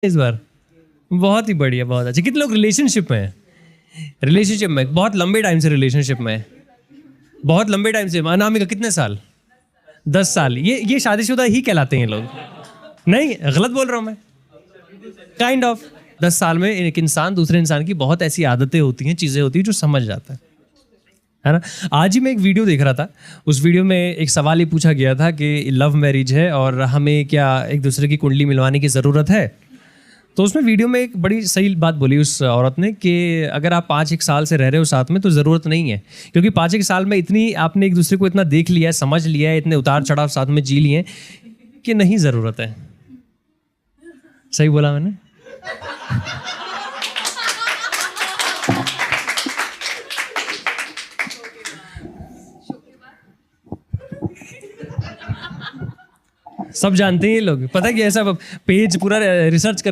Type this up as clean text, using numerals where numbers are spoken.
इस बार बहुत ही बढ़िया, बहुत अच्छा। कितने लोग रिलेशनशिप में हैं? रिलेशनशिप में बहुत लंबे टाइम से रिलेशनशिप में है, बहुत लंबे टाइम से। अनामिका कितने साल? 10 साल। ये शादीशुदा ही कहलाते हैं ये लोग? नहीं, गलत बोल रहा हूँ मैं? काइंड ऑफ 10 साल में एक इंसान दूसरे इंसान की बहुत ऐसी आदतें होती हैं, चीज़ें होती हैं जो समझ जाता है ना। आज ही मैं एक वीडियो देख रहा था, उस वीडियो में एक सवाल ही पूछा गया था कि लव मैरिज है और हमें क्या एक दूसरे की कुंडली मिलवाने की ज़रूरत है। तो उसमें वीडियो में एक बड़ी सही बात बोली उस औरत ने कि अगर आप 5-1 साल से रह रहे हो साथ में तो ज़रूरत नहीं है, क्योंकि 5-1 साल में इतनी आपने एक दूसरे को इतना देख लिया है, समझ लिया है, इतने उतार चढ़ाव साथ में जी लिए हैं कि नहीं ज़रूरत है। सही बोला मैंने? सब जानते हैं ये लोग, पता है कि ऐसा पेज पूरा रिसर्च कर